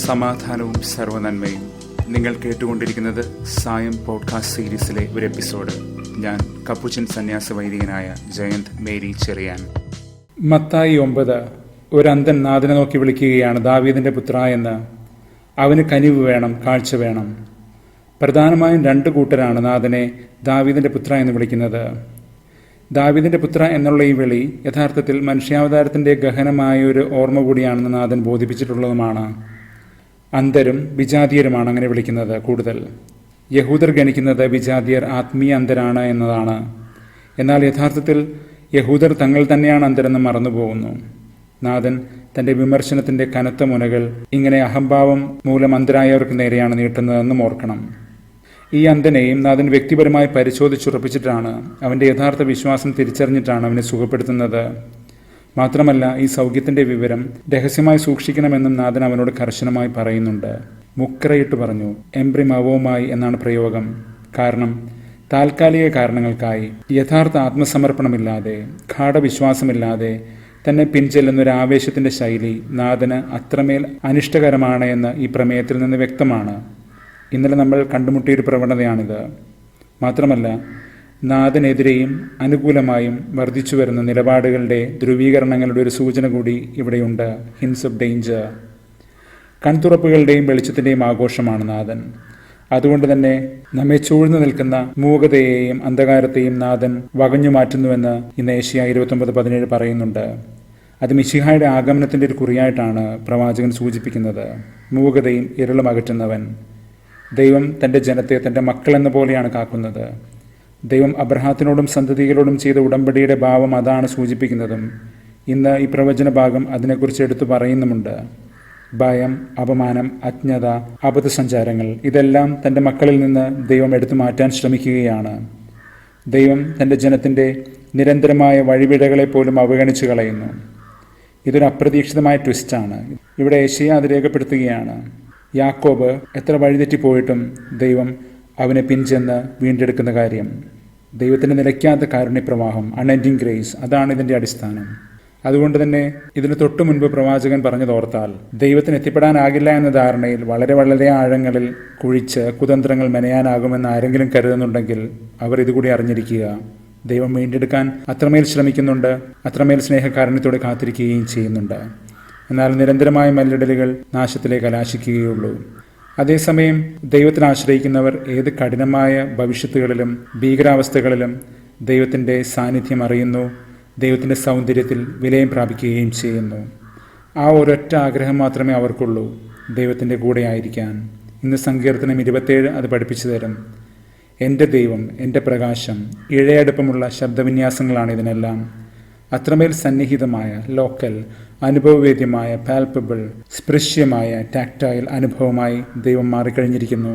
സമാധാനവും സർവ്വനന്മയും. നിങ്ങൾ കേട്ടുകൊണ്ടിരിക്കുന്നത് സായം പോഡ്കാസ്റ്റ് സീരീസിലെ ഒരു എപ്പിസോഡ്. ഞാൻ കപ്പുച്ചൻ സന്യാസ വൈദികനായ ജയന്ത് മേരി ചെറിയാൻ. മത്തായി 9. ഒരന്ധൻ നാഥനെ നോക്കി വിളിക്കുകയാണ്, ദാവീദിന്റെ പുത്ര എന്ന്. അവന് കനിവ് വേണം, കാഴ്ച വേണം. പ്രധാനമായും 2 കൂട്ടരാണ് നാഥനെ ദാവീദിന്റെ പുത്ര എന്ന് വിളിക്കുന്നത്. ദാവീദിന്റെ പുത്ര എന്നുള്ള ഈ വിളി യഥാർത്ഥത്തിൽ മനുഷ്യാവതാരത്തിന്റെ ഗഹനമായ ഒരു ഓർമ്മ കൂടിയാണെന്ന് നാഥൻ ബോധിപ്പിച്ചിട്ടുള്ളതുമാണ്. അന്ധരും വിജാതീയരുമാണ് അങ്ങനെ വിളിക്കുന്നത്. കൂടുതൽ യഹൂദർ ഗണിക്കുന്നത് വിജാതീയർ ആത്മീയ അന്ധരാണ് എന്നതാണ്. എന്നാൽ യഥാർത്ഥത്തിൽ യഹൂദർ തങ്ങൾ തന്നെയാണ് അന്ധരെന്ന് മറന്നുപോകുന്നു. നാഥൻ തന്റെ വിമർശനത്തിന്റെ കനത്ത മുനകൾ ഇങ്ങനെ അഹംഭാവം മൂലം അന്ധരായവർക്ക് നേരെയാണ് നീട്ടുന്നതെന്നും ഓർക്കണം. ഈ അന്ധനെയും നാഥൻ വ്യക്തിപരമായി പരിശോധിച്ചുറപ്പിച്ചിട്ടാണ്, അവന്റെ യഥാർത്ഥ വിശ്വാസം തിരിച്ചറിഞ്ഞിട്ടാണ് അവനെ സുഖപ്പെടുത്തുന്നത്. മാത്രമല്ല, ഈ സൗഖ്യത്തിന്റെ വിവരം രഹസ്യമായി സൂക്ഷിക്കണമെന്നും നാഥൻ അവനോട് കർശനമായി പറയുന്നുണ്ട്. മുക്കറയിട്ട് പറഞ്ഞു, എംബ്രിമവോമായി എന്നാണ് പ്രയോഗം. കാരണം താൽക്കാലിക കാരണങ്ങൾക്കായി യഥാർത്ഥ ആത്മസമർപ്പണമില്ലാതെ, ഗാഢവിശ്വാസമില്ലാതെ തന്നെ പിൻചെല്ലുന്നൊരു ആവേശത്തിന്റെ ശൈലി നാഥന് അത്രമേൽ അനിഷ്ടകരമാണ് എന്ന് ഈ പ്രമേയത്തിൽ നിന്ന് വ്യക്തമാണ്. ഇന്നലെ നമ്മൾ കണ്ടുമുട്ടിയൊരു പ്രവണതയാണിത്. മാത്രമല്ല, നാഥനെതിരെയും അനുകൂലമായും വർദ്ധിച്ചു വരുന്ന നിലപാടുകളുടെ ധ്രുവീകരണങ്ങളുടെ ഒരു സൂചന കൂടി ഇവിടെയുണ്ട്. Hints of danger. കൺതുറപ്പുകളുടെയും വെളിച്ചത്തിൻ്റെയും ആഘോഷമാണ് നാഥൻ. അതുകൊണ്ട് തന്നെ നമ്മെ ചൂഴ്ന്നു നിൽക്കുന്ന മൂകതയെയും അന്ധകാരത്തെയും നാഥൻ വകഞ്ഞു മാറ്റുന്നുവെന്ന് ഇന്ന് ഏഷ്യ 29:17 പറയുന്നുണ്ട്. അത് മിശിഹായുടെ ആഗമനത്തിൻ്റെ ഒരു കുറിയായിട്ടാണ് പ്രവാചകൻ സൂചിപ്പിക്കുന്നത്. മൂകതയും ഇരുളും അകറ്റുന്നവൻ. ദൈവം തൻ്റെ ജനത്തെ തൻ്റെ മക്കളെന്ന പോലെയാണ് കാക്കുന്നത്. ദൈവം അബ്രഹാത്തിനോടും സന്തതികളോടും ചെയ്ത ഉടമ്പടിയുടെ ഭാവം അതാണ് സൂചിപ്പിക്കുന്നതും. ഇന്ന് ഈ പ്രവചന ഭാഗം അതിനെക്കുറിച്ച് എടുത്തു പറയുന്നുമുണ്ട്. ഭയം, അപമാനം, അജ്ഞത, അബദ്ധസഞ്ചാരങ്ങൾ ഇതെല്ലാം തൻ്റെ മക്കളിൽ നിന്ന് ദൈവം എടുത്തു മാറ്റാൻ ശ്രമിക്കുകയാണ്. ദൈവം തൻ്റെ ജനത്തിൻ്റെ നിരന്തരമായ വഴിവിടകളെ പോലും അവഗണിച്ചു കളയുന്നു. ഇതൊരു അപ്രതീക്ഷിതമായ ട്വിസ്റ്റാണ്. ഇവിടെ ഏശയ്യ അത് രേഖപ്പെടുത്തുകയാണ്. യാക്കോബ് എത്ര വഴിതെറ്റിപ്പോയിട്ടും ദൈവം അവനെ പിൻചെന്ന് വീണ്ടെടുക്കുന്ന കാര്യം. ദൈവത്തിൻ്റെ നിലയ്ക്കാത്ത കാരുണ്യപ്രവാഹം, അൺഎൻഡിങ് ഗ്രേസ്, അതാണ് ഇതിൻ്റെ അടിസ്ഥാനം. അതുകൊണ്ട് തന്നെ ഇതിന് തൊട്ടു മുൻപ് പ്രവാചകൻ പറഞ്ഞതോർത്താൽ, ദൈവത്തിന് എത്തിപ്പെടാനാകില്ല എന്ന ധാരണയിൽ വളരെ വളരെ ആഴങ്ങളിൽ കുഴിച്ച് കുതന്ത്രങ്ങൾ മെനയാനാകുമെന്ന് ആരെങ്കിലും കരുതുന്നുണ്ടെങ്കിൽ അവർ ഇതുകൂടി അറിഞ്ഞിരിക്കുക. ദൈവം വീണ്ടെടുക്കാൻ അത്രമേൽ ശ്രമിക്കുന്നുണ്ട്, അത്രമേൽ സ്നേഹകാരുണ്യത്തോടെ കാത്തിരിക്കുകയും ചെയ്യുന്നുണ്ട്. എന്നാൽ നിരന്തരമായ മല്ലിടലുകൾ നാശത്തിലെ കലാശിക്കുകയുള്ളൂ. അതേസമയം ദൈവത്തിൽ ആശ്രയിക്കുന്നവർ ഏത് കഠിനമായ ഭവിഷ്യത്തുകളിലും ഭീകരാവസ്ഥകളിലും ദൈവത്തിൻ്റെ സാന്നിധ്യം അറിയുന്നു, ദൈവത്തിൻ്റെ സൗന്ദര്യത്തിൽ വിലയം പ്രാപിക്കുകയും ചെയ്യുന്നു. ആ ഒരൊറ്റ ആഗ്രഹം മാത്രമേ അവർക്കുള്ളൂ, ദൈവത്തിൻ്റെ കൂടെ ആയിരിക്കാൻ. ഇന്ന് സങ്കീർത്തനം 27 അത് പഠിപ്പിച്ചു തരും. എൻ്റെ ദൈവം, എൻ്റെ പ്രകാശം. ഇഴയടുപ്പമുള്ള ശബ്ദവിന്യാസങ്ങളാണ് ഇതിനെല്ലാം. അത്രമേൽ സന്നിഹിതമായ, ലോക്കൽ, അനുഭവവേദ്യമായ, പാൽപ്പബിൾ, സ്പൃശ്യമായ, ടാക്ടൈൽ അനുഭവമായി ദൈവം മാറിക്കഴിഞ്ഞിരിക്കുന്നു.